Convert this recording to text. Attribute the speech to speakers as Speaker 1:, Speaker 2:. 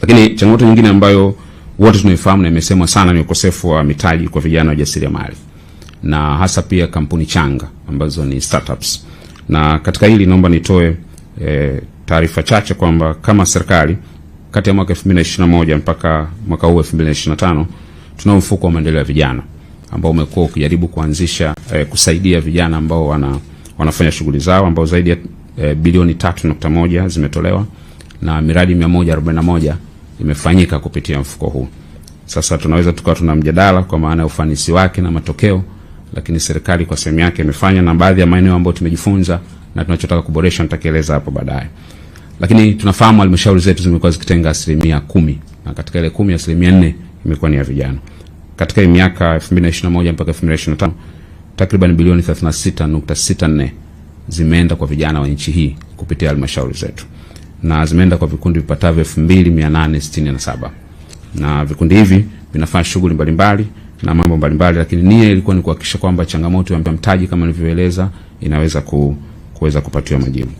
Speaker 1: Lakini changamoto nyingine ambayo wote tunaifahamu na imesemwa sana ni ukosefu wa mitaji kwa vijana wajasiriamali, na hasa pia kampuni changa ambazo ni startups. Na katika hili naomba nitoe taarifa chache kwamba kama serikali kati ya mwaka 2021 mpaka mwaka huu 2025 tuna mfuko wa maendeleo ya vijana ambao umekuwa ukijaribu kuanzisha kusaidia vijana ambao wanafanya shughuli zao, ambao zaidi ya bilioni 3.1 zimetolewa na miradi 141 imefanyika kupitia mfuko huu. Sasa tunaweza tukawa tuna mjadala kwa maana ya ufanisi wake na matokeo, lakini serikali kwa sehemu yake imefanya, na baadhi ya maeneo ambayo tumejifunza na tunachotaka kuboresha nitakeleza hapo baadaye. Lakini tunafahamu halmashauri zetu zimekuwa zikitenga 10%, na katika ile 10 4% imekuwa ni ya vijana. Katika miaka 2021 mpaka 2025 takriban bilioni 36.64 zimeenda kwa vijana wa nchi hii kupitia halmashauri zetu, na zimeenda kwa vikundi vipatavyo 2867, na vikundi hivi vinafanya shughuli mbalimbali na mambo mbalimbali, lakini nia ilikuwa ni kuhakikisha kwamba changamoto ya mtaji kama nilivyoeleza inaweza kuweza kupatiwa majibu.